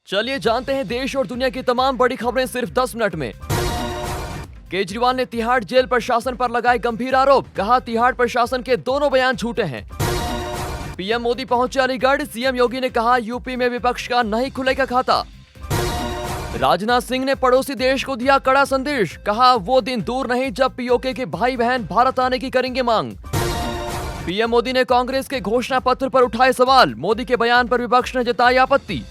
चलिए जानते हैं देश और दुनिया की तमाम बड़ी खबरें सिर्फ 10 मिनट में। केजरीवाल ने तिहाड़ जेल प्रशासन पर लगाए गंभीर आरोप, कहा तिहाड़ प्रशासन के दोनों बयान झूठे हैं। पीएम मोदी पहुंचे अलीगढ़, सीएम योगी ने कहा यूपी में विपक्ष का नहीं खुलेगा खाता। राजनाथ सिंह ने पड़ोसी देश को दिया कड़ा संदेश, कहा वो दिन दूर नहीं जब पीओके के भाई बहन भारत आने की करेंगे मांग। पीएम मोदी ने कांग्रेस के घोषणा पत्र पर उठाए सवाल, मोदी के बयान पर विपक्ष ने जताई आपत्ति।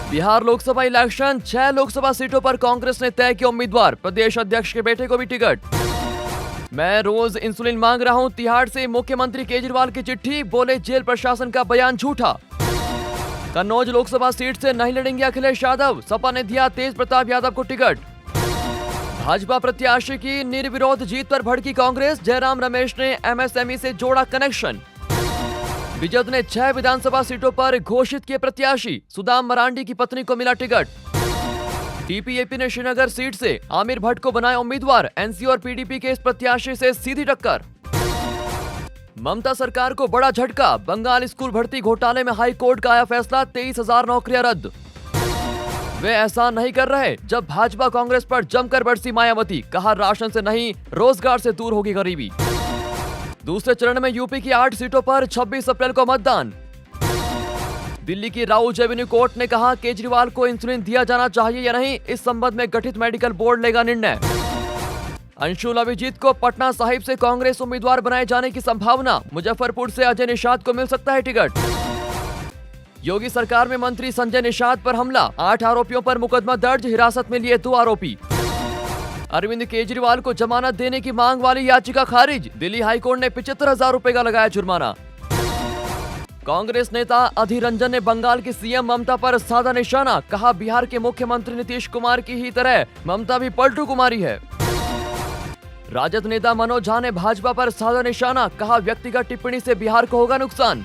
बिहार लोकसभा इलेक्शन, 6 लोकसभा सीटों पर कांग्रेस ने तय किया उम्मीदवार, प्रदेश अध्यक्ष के बेटे को भी टिकट। मैं रोज इंसुलिन मांग रहा हूं, तिहाड़ से मुख्यमंत्री केजरीवाल की चिट्ठी, बोले जेल प्रशासन का बयान झूठा। कन्नौज लोकसभा सीट से नहीं लड़ेंगे अखिलेश यादव, सपा ने दिया तेज प्रताप यादव को टिकट। भाजपा प्रत्याशी की निर्विरोध जीत पर भड़की कांग्रेस, जयराम रमेश ने एमएसएमई से जोड़ा कनेक्शन। विजद ने 6 विधानसभा सीटों पर घोषित किए प्रत्याशी, सुदाम मरांडी की पत्नी को मिला टिकट। टीपीएपी ने श्रीनगर सीट से आमिर भट्ट को बनाया उम्मीदवार, एनसी और पीडीपी के इस प्रत्याशी से सीधी टक्कर। ममता सरकार को बड़ा झटका, बंगाल स्कूल भर्ती घोटाले में हाई कोर्ट का आया फैसला, 23,000 नौकरियां रद्द। वे ऐसा नहीं कर रहे जब भाजपा कांग्रेस पर जमकर बरसी मायावती, कहा राशन से नहीं रोजगार से दूर होगी गरीबी। दूसरे चरण में यूपी की 8 सीटों पर 26 अप्रैल को मतदान। दिल्ली की राउज एवेन्यू कोर्ट ने कहा केजरीवाल को इंसुलिन दिया जाना चाहिए या नहीं, इस संबंध में गठित मेडिकल बोर्ड लेगा निर्णय। अंशुल अभिजीत को पटना साहिब से कांग्रेस उम्मीदवार बनाए जाने की संभावना, मुजफ्फरपुर से अजय निषाद को मिल सकता है टिकट। योगी सरकार में मंत्री संजय निषाद पर हमला, 8 आरोपियों पर मुकदमा दर्ज, हिरासत में लिए 2 आरोपी। अरविंद केजरीवाल को जमानत देने की मांग वाली याचिका खारिज, दिल्ली हाईकोर्ट ने 75,000 रुपए का लगाया जुर्माना। कांग्रेस नेता अधीर रंजन ने बंगाल की सीएम ममता पर साधा निशाना, कहा बिहार के मुख्यमंत्री नीतीश कुमार की ही तरह ममता भी पलटू कुमारी है। राजद नेता मनोज झा ने भाजपा पर साधा निशाना, कहा व्यक्तिगत टिप्पणी से बिहार को होगा नुकसान।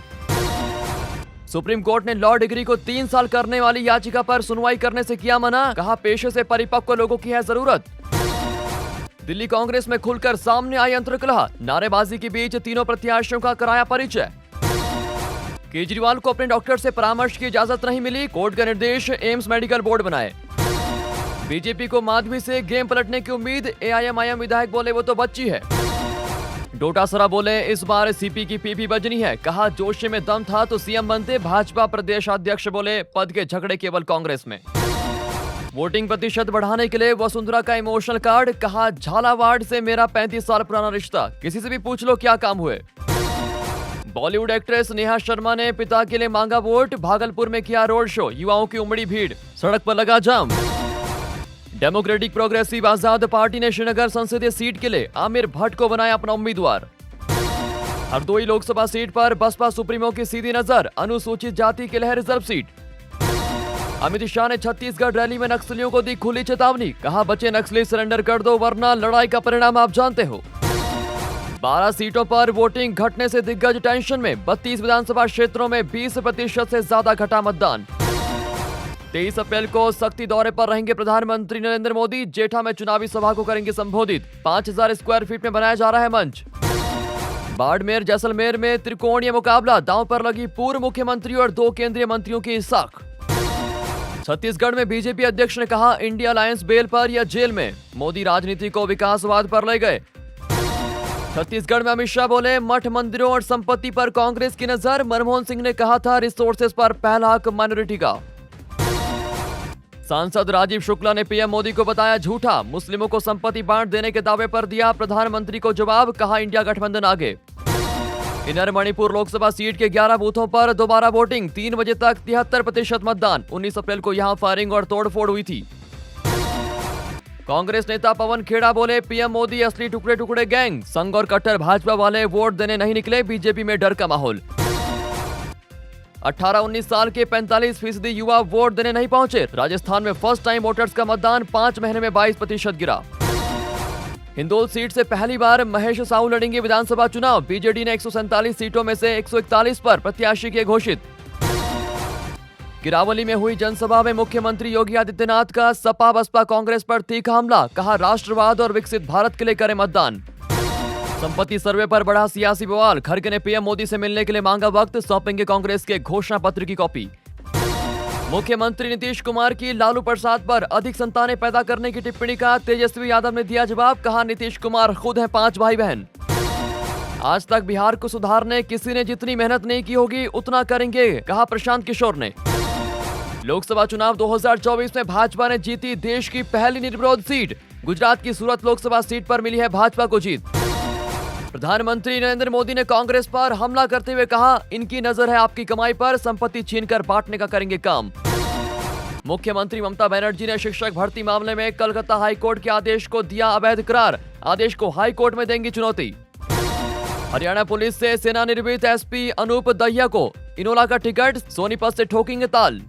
सुप्रीम कोर्ट ने लॉ डिग्री को 3 साल करने वाली याचिका पर सुनवाई करने से किया मना, कहा पेशे से परिपक्व लोगों की है जरूरत। दिल्ली कांग्रेस में खुलकर सामने आई अंतर्कलह, नारेबाजी के बीच तीनों प्रत्याशियों का कराया परिचय। केजरीवाल को अपने डॉक्टर से परामर्श की इजाजत नहीं मिली, कोर्ट का निर्देश, एम्स मेडिकल बोर्ड बनाए। बीजेपी को माधवी से गेम पलटने की उम्मीद, एआईएमआईएम विधायक बोले वो तो बच्ची है। डोटासरा बोले इस बार सीपी की पीपी बजनी है, कहा जोशी में दम था तो सीएम बनते, भाजपा प्रदेश अध्यक्ष बोले पद के झगड़े केवल कांग्रेस में। वोटिंग प्रतिशत बढ़ाने के लिए वसुंधरा का इमोशनल कार्ड, कहा झालावाड़ से मेरा 35 साल पुराना रिश्ता, किसी से भी पूछ लो क्या काम हुए। बॉलीवुड एक्ट्रेस नेहा शर्मा ने पिता के लिए मांगा वोट, भागलपुर में किया रोड शो, युवाओं की उमड़ी भीड़, सड़क पर लगा जाम। डेमोक्रेटिक प्रोग्रेसिव आजाद पार्टी ने श्रीनगर संसदीय सीट के लिए आमिर भट्ट को बनाया अपना उम्मीदवार। हरदोई लोकसभा सीट पर बसपा सुप्रीमो की सीधी नजर, अनुसूचित जाति के लिए रिजर्व सीट। अमित शाह ने छत्तीसगढ़ रैली में नक्सलियों को दी खुली चेतावनी, कहा बचे नक्सली सरेंडर कर दो वरना लड़ाई का परिणाम आप जानते हो। 12 सीटों पर वोटिंग घटने से दिग्गज टेंशन में, 32 विधानसभा क्षेत्रों में 20% से ज्यादा घटा मतदान। 23 अप्रैल को सख्ती दौरे पर रहेंगे प्रधानमंत्री नरेंद्र मोदी, जेठा में चुनावी सभा को करेंगे संबोधित, 5000 स्क्वायर फीट में बनाया जा रहा है मंच। बाड़मेर जैसलमेर में त्रिकोणीय मुकाबला, दांव पर लगी पूर्व मुख्यमंत्री और 2 केंद्रीय मंत्रियों की साख। छत्तीसगढ़ में बीजेपी अध्यक्ष ने कहा इंडिया अलायंस बेल पर या जेल में, मोदी राजनीति को विकासवाद पर ले गए। छत्तीसगढ़ में अमित शाह बोले मठ मंदिरों और संपत्ति पर कांग्रेस की नजर, मनमोहन सिंह ने कहा था रिसोर्सेज पर पहला हक माइनॉरिटी का। सांसद राजीव शुक्ला ने पीएम मोदी को बताया झूठा, मुस्लिमों को संपत्ति बांट देने के दावे पर दिया प्रधानमंत्री को जवाब, कहा इंडिया गठबंधन आगे। इनर मणिपुर लोकसभा सीट के 11 बूथों पर दोबारा वोटिंग, 3 बजे तक 73% मतदान, 19 अप्रैल को यहां फायरिंग और तोड़फोड़ हुई थी। कांग्रेस नेता पवन खेड़ा बोले पीएम मोदी असली टुकड़े टुकड़े गैंग, संघ और कट्टर भाजपा वाले वोट देने नहीं निकले, बीजेपी में डर का माहौल। 18-19 साल के 45% युवा वोट देने नहीं पहुंचे, राजस्थान में फर्स्ट टाइम वोटर्स का मतदान 5 महीने में 22% गिरा। हिंदोल सीट से पहली बार महेश साहू लड़ेंगे विधानसभा चुनाव, बीजेडी ने 147 सीटों में से 141 पर प्रत्याशी किए घोषित। गिरावली में हुई जनसभा में मुख्यमंत्री योगी आदित्यनाथ का सपा बसपा कांग्रेस पर तीखा हमला, कहा राष्ट्रवाद और विकसित भारत के लिए करें मतदान। संपत्ति सर्वे पर बढ़ा सियासी बवाल, खड़गे ने पीएम मोदी से मिलने के लिए मांगा वक्त, सौंपेंगे कांग्रेस के घोषणा पत्र की कॉपी। मुख्यमंत्री नीतीश कुमार की लालू प्रसाद पर अधिक संतानें पैदा करने की टिप्पणी का तेजस्वी यादव ने दिया जवाब। कहा, नीतीश कुमार खुद हैं 5 भाई बहन। आज तक बिहार को सुधारने किसी ने जितनी मेहनत नहीं की होगी उतना करेंगे, कहा प्रशांत किशोर ने। लोकसभा चुनाव 2024 में भाजपा ने जीती देश की पहली निर्विरोध सीट। गुजरात की सूरत लोकसभा सीट पर मिली है भाजपा को जीत। प्रधानमंत्री नरेंद्र मोदी ने कांग्रेस पर हमला करते हुए कहा, इनकी नजर है आपकी कमाई पर, संपत्ति छीनकर बांटने का करेंगे काम। मुख्यमंत्री ममता बनर्जी ने शिक्षक भर्ती मामले में कलकत्ता हाईकोर्ट के आदेश को दिया अवैध करार। आदेश को हाईकोर्ट में देंगी चुनौती। हरियाणा पुलिस से सेवानिवृत्त एसपी अनूप दहिया को इनोला का टिकट, सोनीपत से ठोकेंगे ताल।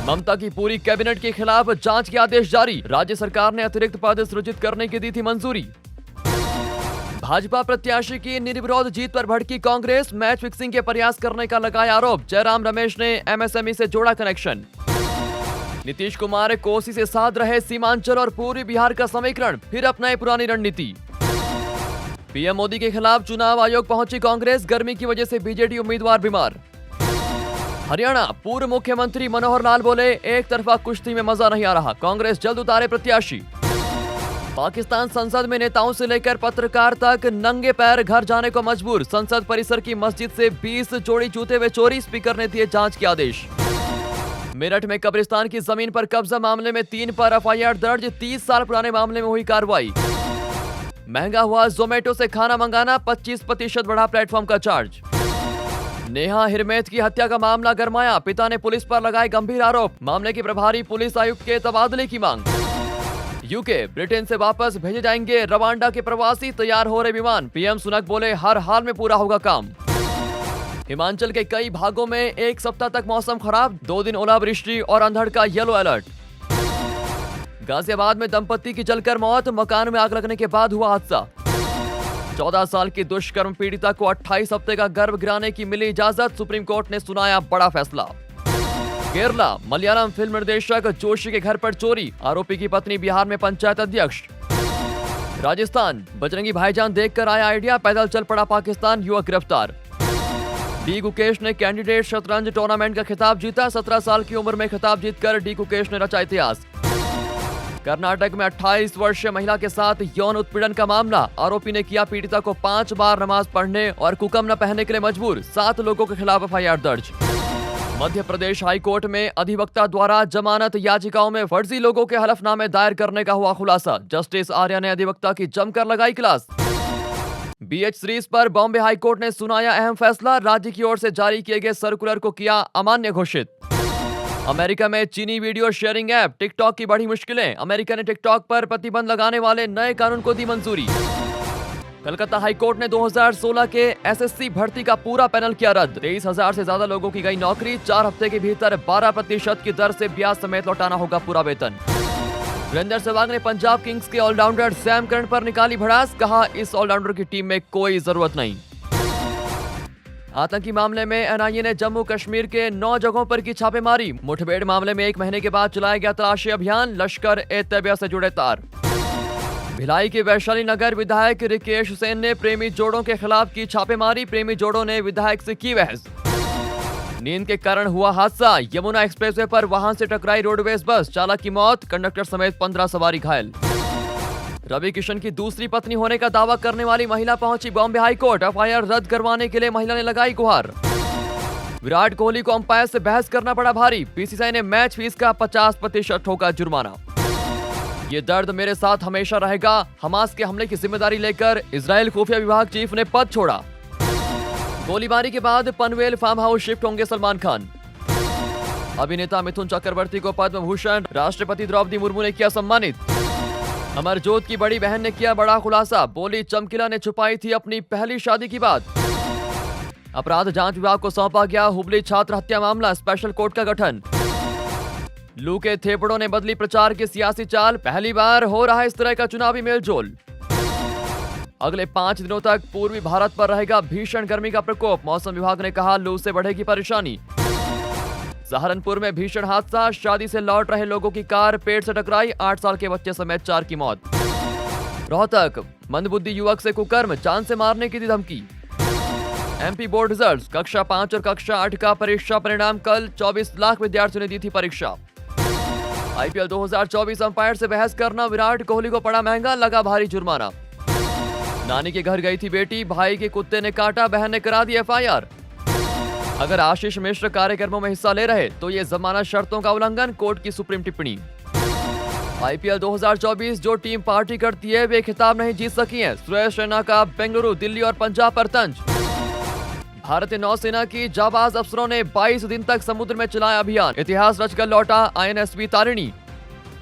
ममता की पूरी कैबिनेट के खिलाफ जांच के आदेश जारी। राज्य सरकार ने अतिरिक्त पद सृजित करने की दी थी मंजूरी। भाजपा प्रत्याशी की निर्विरोध जीत पर भड़की कांग्रेस, मैच फिक्सिंग के प्रयास करने का लगाया आरोप। जयराम रमेश ने एमएसएमई से जोड़ा कनेक्शन। नीतीश कुमार कोसी से साध रहे सीमांचल और पूर्वी बिहार का समीकरण, फिर अपनाए पुरानी रणनीति। पीएम मोदी के खिलाफ चुनाव आयोग पहुंची कांग्रेस, गर्मी की वजह से बीजेडी उम्मीदवार बीमार। हरियाणा पूर्व मुख्यमंत्री मनोहर लाल बोले, एक तरफा कुश्ती में मजा नहीं आ रहा, कांग्रेस जल्द उतारे प्रत्याशी। पाकिस्तान संसद में नेताओं से लेकर पत्रकार तक नंगे पैर घर जाने को मजबूर। संसद परिसर की मस्जिद से 20 जोड़ी जूते व चोरी, स्पीकर ने दिए जांच के आदेश। मेरठ में कब्रिस्तान की जमीन पर कब्जा मामले में 3 पर एफआईआर दर्ज, 30 साल पुराने मामले में हुई कार्रवाई। महंगा हुआ जोमेटो से खाना मंगाना, 25% बढ़ा प्लेटफॉर्म का चार्ज। नेहा हिरमेत की हत्या का मामला गरमाया, पिता ने पुलिस पर लगाए गंभीर आरोप। मामले के प्रभारी पुलिस आयुक्त के तबादले की मांग। यूके ब्रिटेन से वापस भेजे जाएंगे रवांडा के प्रवासी, तैयार हो रहे विमान। पीएम सुनक बोले, हर हाल में पूरा होगा काम। हिमाचल के कई भागों में 1 सप्ताह तक मौसम खराब, 2 दिन ओलावृष्टि और अंधड़ का येलो अलर्ट। गाजियाबाद में दंपति की जलकर मौत, मकान में आग लगने के बाद हुआ हादसा। 14 साल की दुष्कर्म पीड़िता को 28 हफ्ते का गर्भ गिराने की मिली इजाजत, सुप्रीम कोर्ट ने सुनाया बड़ा फैसला। केरला मलयालम फिल्म निर्देशक जोशी के घर पर चोरी, आरोपी की पत्नी बिहार में पंचायत अध्यक्ष। राजस्थान बजरंगी भाईजान देखकर आया आइडिया, पैदल चल पड़ा पाकिस्तान, युवक गिरफ्तार। डी गुकेश ने कैंडिडेट शतरंज टूर्नामेंट का खिताब जीता, 17 साल की उम्र में खिताब जीतकर डी गुकेश ने रचा इतिहास। कर्नाटक में 28 वर्षीय महिला के साथ यौन उत्पीड़न का मामला, आरोपी ने किया पीड़िता को 5 बार नमाज पढ़ने और कुकम न पहनने के लिए मजबूर, 7 लोगों के खिलाफ एफआईआर दर्ज। मध्य प्रदेश हाईकोर्ट में अधिवक्ता द्वारा जमानत याचिकाओं में फर्जी लोगों के हलफनामे दायर करने का हुआ खुलासा। जस्टिस आर्या ने अधिवक्ता की जमकर लगाई क्लास। बीएच सीरीज पर बॉम्बे हाईकोर्ट ने सुनाया अहम फैसला, राज्य की ओर से जारी किए गए सर्कुलर को किया अमान्य घोषित। अमेरिका में चीनी वीडियो शेयरिंग ऐप टिकटॉक की बढ़ी मुश्किलें, अमेरिका ने टिकटॉक पर प्रतिबंध लगाने वाले नए कानून को दी मंजूरी। कलकत्ता हाईकोर्ट ने 2016 के एसएससी भर्ती का पूरा पैनल किया रद्द, 23,000 से ज्यादा लोगों की गई नौकरी, 4 हफ्ते के भीतर 12% की दर से ब्याज समेत लौटाना होगा पूरा वेतन। वीरेंद्र सहवाग ने पंजाब किंग्स के ऑलराउंडर सैम करन पर निकाली भड़ास, कहा इस ऑलराउंडर की टीम में कोई जरूरत नहीं। आतंकी मामले में एनआईए ने जम्मू कश्मीर के 9 जगहों पर की छापेमारी, मुठभेड़ मामले में 1 महीने के बाद चलाया गया तलाशी अभियान, लश्कर ए तैयबा से जुड़े तार। भिलाई के वैशाली नगर विधायक रिकेश सेन ने प्रेमी जोड़ों के खिलाफ की छापेमारी, प्रेमी जोड़ों ने विधायक से की बहस। नींद के कारण हुआ हादसा, यमुना एक्सप्रेसवे पर वाहन से टकराई रोडवेज बस, चालक की मौत, कंडक्टर समेत 15 सवारी घायल। रवि किशन की दूसरी पत्नी होने का दावा करने वाली महिला पहुंची बॉम्बे हाईकोर्ट, एफआईआर रद्द करवाने के लिए महिला ने लगाई गुहार। विराट कोहली को अंपायर से बहस करना पड़ा भारी, बीसीसीआई ने मैच फीस का 50% ठोका जुर्माना। ये दर्द मेरे साथ हमेशा रहेगा, हमास के हमले की जिम्मेदारी लेकर इजरायल खुफिया विभाग चीफ ने पद छोड़ा। गोलीबारी के बाद पनवेल फार्म हाउस शिफ्ट होंगे सलमान खान। अभिनेता मिथुन चक्रवर्ती को पद्म भूषण, राष्ट्रपति द्रौपदी मुर्मू ने किया सम्मानित। अमरजोत की बड़ी बहन ने किया बड़ा खुलासा, बोली चमकीला ने छुपाई थी अपनी पहली शादी की बात। अपराध जांच विभाग को सौंपा गया हुबली छात्र हत्या मामला, स्पेशल कोर्ट का गठन। लू के थेपड़ों ने बदली प्रचार की सियासी चाल, पहली बार हो रहा है इस तरह का चुनावी मेलजोल। अगले 5 दिनों तक पूर्वी भारत पर रहेगा भीषण गर्मी का प्रकोप, मौसम विभाग ने कहा लू से बढ़ेगी परेशानी। सहारनपुर में भीषण हादसा, शादी से लौट रहे लोगों की कार पेड़ से टकराई, 8 साल के बच्चे समेत 4 की मौत। रोहतक मंदबुद्धि युवक से कुकर्म, जान से मारने की दी धमकी। एमपी बोर्ड रिजल्ट्स, कक्षा 5 और कक्षा 8 का परीक्षा परिणाम कल। 24 लाख विद्यार्थियों ने दी थी परीक्षा। आईपीएल 2024 अंपायर से बहस करना विराट कोहली को पड़ा महंगा, लगा भारी जुर्माना। नानी के घर गई थी बेटी, भाई के कुत्ते ने काटा, बहन ने करा दी एफआईआर। अगर आशीष मिश्र कार्यक्रमों में हिस्सा ले रहे तो ये जमानत शर्तों का उल्लंघन, कोर्ट की सुप्रीम टिप्पणी। आईपीएल 2024 जो टीम पार्टी करती है वे खिताब नहीं जीत सकी है, सुरेश रैना का बेंगलुरु, दिल्ली और पंजाब पर तंज। भारतीय नौसेना की जाबाज अफसरों ने 22 दिन तक समुद्र में चलाया अभियान, इतिहास रचकर लौटा आईएनएसवी तारिणी।